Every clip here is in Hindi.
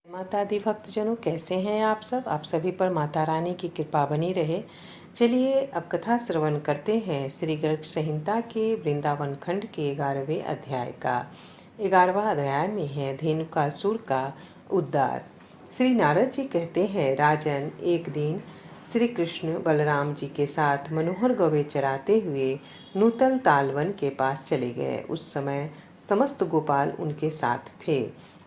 माता दी भक्तजनों, कैसे हैं आप सब। आप सभी पर माता रानी की कृपा बनी रहे। चलिए अब कथा श्रवण करते हैं श्री गर्ग संहिता के वृंदावन खंड के 11वें अध्याय का। 11वां अध्याय में है धेनुकासुर का उद्धार। श्री नारद जी कहते हैं, राजन, एक दिन श्री कृष्ण बलराम जी के साथ मनोहर गौवे चराते हुए नूतल तालवन के पास चले गए। उस समय समस्त गोपाल उनके साथ थे।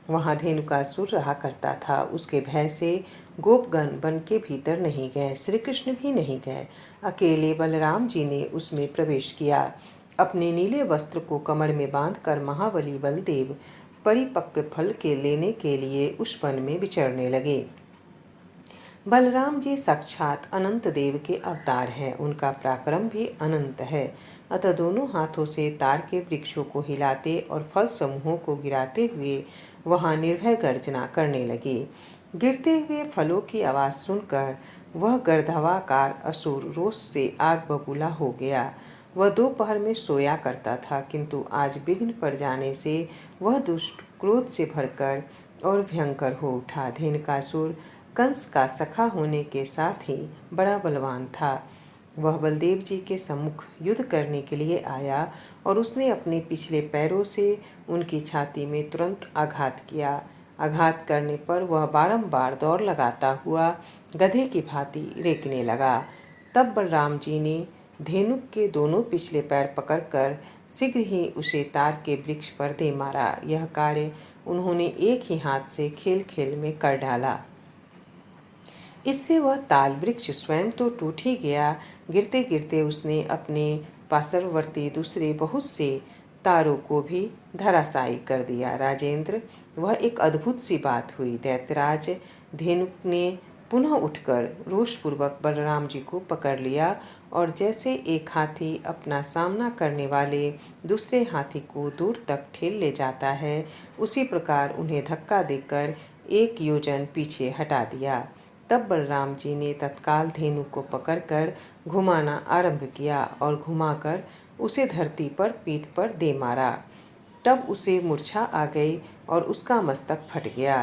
वहाँ धेनुकासुर रहा करता था। उसके भय से गोपगण वन के भीतर नहीं गए, श्री कृष्ण भी नहीं गए। अकेले बलराम जी ने उसमें प्रवेश किया। अपने नीले वस्त्र को कमर में बांधकर महाबली बलदेव परिपक्व फल के लेने के लिए उस वन में विचरने लगे। बलराम जी साक्षात अनंत देव के अवतार हैं। उनका पराक्रम भी अनंत है। अतः दोनों हाथों से तार के वृक्षों को हिलाते और फल समूहों को गिराते हुए वहां निर्भय गर्जना करने लगे। गिरते हुए फलों की आवाज़ सुनकर वह गर्दभाकार असुर रोष से आग बबूला हो गया। वह दोपहर में सोया करता था, किंतु आज विघ्न पड़ जाने से वह दुष्ट क्रोध से भरकर और भयंकर हो उठा। धेनुकासुर कंस का सखा होने के साथ ही बड़ा बलवान था। वह बलदेव जी के सम्मुख युद्ध करने के लिए आया और उसने अपने पिछले पैरों से उनकी छाती में तुरंत आघात किया। आघात करने पर वह बारंबार दौड़ लगाता हुआ गधे की भांति रेंकने लगा। तब बलराम जी ने धेनुक के दोनों पिछले पैर पकड़कर शीघ्र ही उसे तार के वृक्ष पर दे मारा। यह कार्य उन्होंने एक ही हाथ से खेल खेल में कर डाला। इससे वह ताल वृक्ष स्वयं तो टूट ही गया, गिरते गिरते उसने अपने पार्श्ववर्ती दूसरे बहुत से तारों को भी धराशायी कर दिया। राजेंद्र, वह एक अद्भुत सी बात हुई। दैत्यराज धेनुक ने पुनः उठकर रोषपूर्वक बलराम जी को पकड़ लिया और जैसे एक हाथी अपना सामना करने वाले दूसरे हाथी को दूर तक ठेल ले जाता है, उसी प्रकार उन्हें धक्का देकर 1 योजन पीछे हटा दिया। तब बलराम जी ने तत्काल धेनु को पकड़कर घुमाना आरंभ किया और घुमाकर उसे धरती पर पीठ पर दे मारा। तब उसे मूर्छा आ गई और उसका मस्तक फट गया।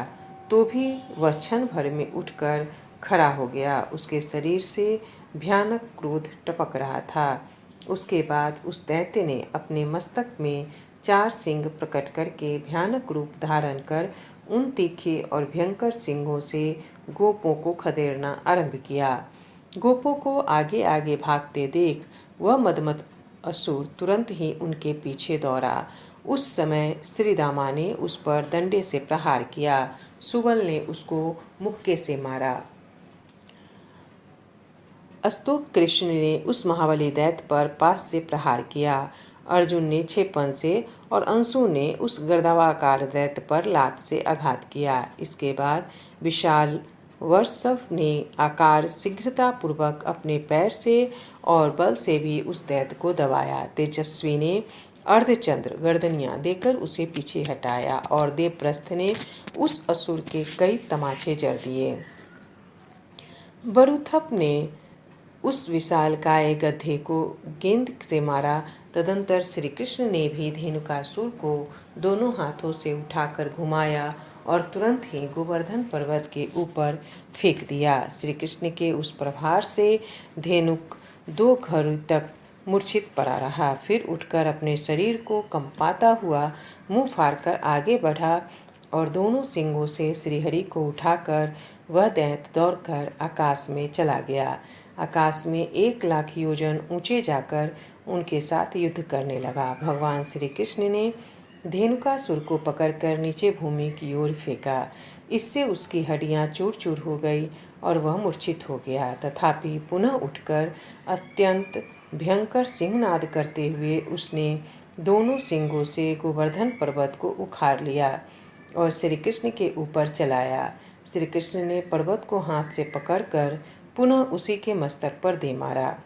तो भी वह क्षण भर में उठकर खड़ा हो गया। उसके शरीर से भयानक क्रोध टपक रहा था। उसके बाद उस दैत्य ने अपने मस्तक में 4 सिंग प्रकट करके भयानक रूप धारण कर उन तीखे और भयंकर सिंगों से गोपों को खदेड़ना आरंभ किया। गोपों को आगे आगे भागते देख वह मदमत असुर तुरंत ही उनके पीछे दौड़ा। उस समय श्रीदामा ने उस पर डंडे से प्रहार किया। सुबल ने उसको मुक्के से मारा। अस्तोक कृष्ण ने उस महाबली दैत्य पर पास से प्रहार किया। अर्जुन ने क्षेपण से और अंशु ने उस गर्दभाकार दैत्य पर लात से आघात किया। इसके बाद विशाल वर्षव ने आकार शीघ्रता पूर्वक अपने पैर से और बल से भी उस दैत्य को दबाया। तेजस्वी ने अर्धचंद्र गर्दनियां देकर उसे पीछे हटाया और देवप्रस्थ ने उस असुर के कई तमाचे जड़ दिए। बरुथप ने उस विशालकाय गधे को गेंद से मारा। तदंतर श्री कृष्ण ने भी धेनुकासुर को दोनों हाथों से उठाकर घुमाया और तुरंत ही गोवर्धन पर्वत के ऊपर फेंक दिया। श्री कृष्ण के उस प्रहार से धेनुक 2 घड़ी तक मूर्छित पड़ा रहा। फिर उठकर अपने शरीर को कंपाता हुआ मुंह फाड़कर आगे बढ़ा और दोनों सिंगों से श्रीहरि को उठाकर वह दैत्य दौड़कर आकाश में चला गया। आकाश में 1 लाख योजन ऊंचे जाकर उनके साथ युद्ध करने लगा। भगवान श्री कृष्ण ने धेनुकासुर को पकड़कर नीचे भूमि की ओर फेंका। इससे उसकी हड्डियां चूर चूर हो गई और वह मूर्छित हो गया। तथापि पुनः उठकर अत्यंत भयंकर सिंहनाद करते हुए उसने दोनों सिंगों से गोवर्धन पर्वत को उखाड़ लिया और श्री कृष्ण के ऊपर चलाया। श्री कृष्ण ने पर्वत को हाथ से पकड़कर पुनः उसी के मस्तक पर दे मारा।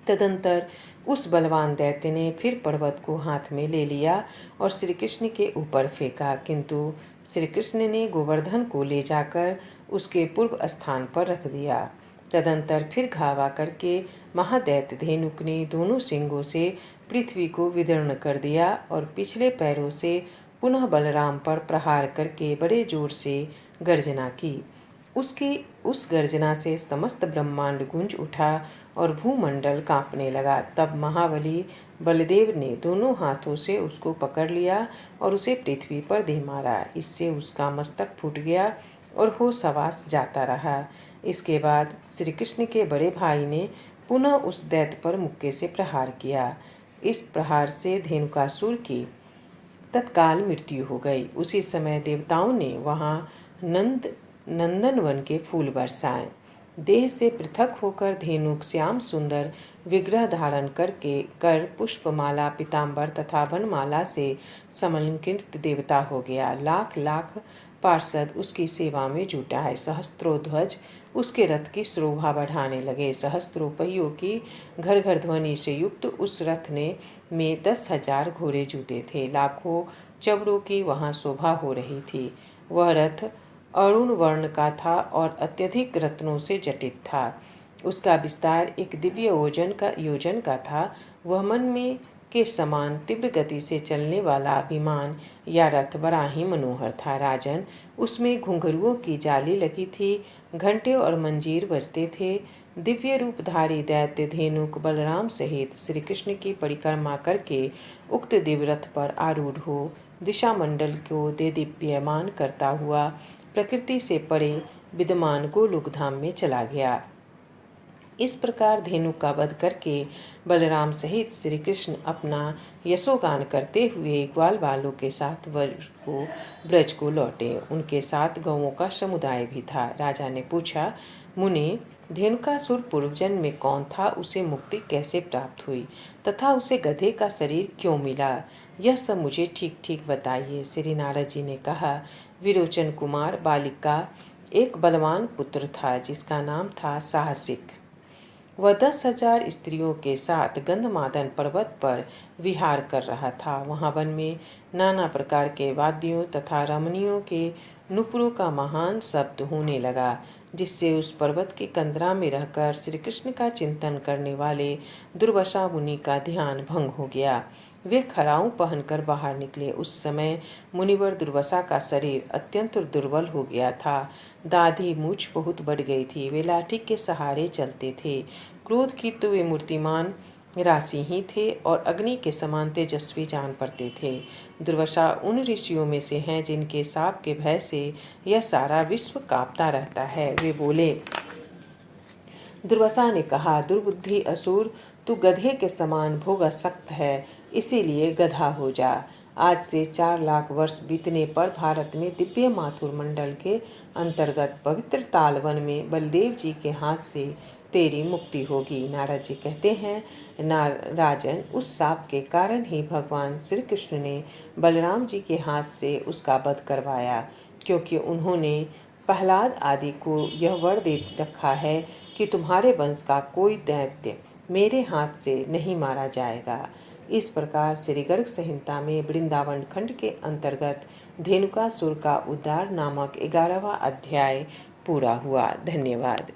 तदंतर उस बलवान दैत्य ने फिर पर्वत को हाथ में ले लिया और श्री कृष्ण के ऊपर फेंका, किंतु श्री कृष्ण ने गोवर्धन को ले जाकर उसके पूर्व स्थान पर रख दिया। तदंतर फिर घावा करके महादैत्य धेनुक ने दोनों सिंगों से पृथ्वी को विदीर्ण कर दिया और पिछले पैरों से पुनः बलराम पर प्रहार करके बड़े जोर से गर्जना की। उसकी उस गर्जना से समस्त ब्रह्मांड गूंज उठा और भूमंडल कांपने लगा। तब महाबली बलदेव ने दोनों हाथों से उसको पकड़ लिया और उसे पृथ्वी पर दे मारा। इससे उसका मस्तक फूट गया और होश हवास जाता रहा। इसके बाद श्री कृष्ण के बड़े भाई ने पुनः उस दैत्य पर मुक्के से प्रहार किया। इस प्रहार से धेनुकासुर की तत्काल मृत्यु हो गई। उसी समय देवताओं ने वहाँ नंदनवन के फूल बरसाए। देह से पृथक होकर धेनुक श्याम सुंदर विग्रह धारण कर पुष्पमाला पीताम्बर तथा वनमाला से समलंकृत देवता हो गया। लाख लाख पार्षद उसकी सेवा में जुटाए। सहस्त्रों ध्वज उसके रथ की शोभा बढ़ाने लगे। सहस्त्रों पहियों की घर घर ध्वनि से युक्त उस रथ में 10,000 घोड़े जुटे थे। लाखों चबड़ों की वहाँ शोभा हो रही थी। वह रथ अरुण वर्ण का था और अत्यधिक रत्नों से जटित था। उसका विस्तार एक दिव्य योजन का था। वह मन में के समान तीव्र गति से चलने वाला विमान या रथ बड़ा ही मनोहर था। राजन, उसमें घुंघरुओं की जाली लगी थी, घंटे और मंजीर बजते थे। दिव्य रूपधारी दैत्य धेनुक बलराम सहित श्री कृष्ण की परिक्रमा करके उक्त दिव्य रथ पर आरूढ़ हो दिशा मंडल को देदीप्यमान करता हुआ प्रकृति से परे विद्यमान गोलोक धाम में चला गया। इस प्रकार धेनु का वध करके बलराम सहित श्री कृष्ण अपना यशोगान करते हुए ग्वाल बालों के साथ ब्रज को लौटे। उनके साथ गौओं का समुदाय भी था। राजा ने पूछा, मुनि, धेनुकासुर पूर्व जन्म में कौन था? उसे मुक्ति कैसे प्राप्त हुई तथा उसे गधे का शरीर क्यों मिला? यह सब मुझे ठीक ठीक बताइए। श्री नारद जी ने कहा, विरोचन कुमार बालिक का एक बलवान पुत्र था जिसका नाम था साहसिक। वह 10,000 स्त्रियों के साथ गंधमादन पर्वत पर विहार कर रहा था। वहाँ वन में नाना प्रकार के वाद्यों तथा रमणियों के नुपुरों का महान शब्द होने लगा, जिससे उस पर्वत की कंदरा में रहकर श्री कृष्ण का चिंतन करने वाले दुर्वासा मुनि का ध्यान भंग हो गया। वे खराऊ पहनकर बाहर निकले। उस समय मुनिवर दुर्वासा का शरीर अत्यंत दुर्बल हो गया था। दाढ़ी मूछ बहुत बढ़ गई थी। वे लाठी के सहारे चलते थे। क्रोध की तो वे मूर्तिमान राशि ही थे और अग्नि के समान तेजस्वी जान पड़ते थे। दुर्वासा उन ऋषियों में से हैं जिनके शाप के भय से यह सारा विश्व कांपता रहता है। वे बोले, दुर्वासा ने कहा, दुर्बुद्धि असुर, तू गधे के समान भोगासक्त है, इसीलिए गधा हो जा। आज से 4 लाख वर्ष बीतने पर भारत में दिव्य माथुर मंडल के अंतर्गत पवित्र तालवन में बलदेव जी के हाथ से तेरी मुक्ति होगी। नारद जी कहते हैं, राजन, उस शाप के कारण ही भगवान श्री कृष्ण ने बलराम जी के हाथ से उसका वध करवाया, क्योंकि उन्होंने प्रहलाद आदि को यह वर दे रखा है कि तुम्हारे वंश का कोई दैत्य मेरे हाथ से नहीं मारा जाएगा। इस प्रकार श्री गर्ग संहिता में वृंदावन खंड के अंतर्गत धेनुकासुर का उद्धार नामक 11वां अध्याय पूरा हुआ। धन्यवाद।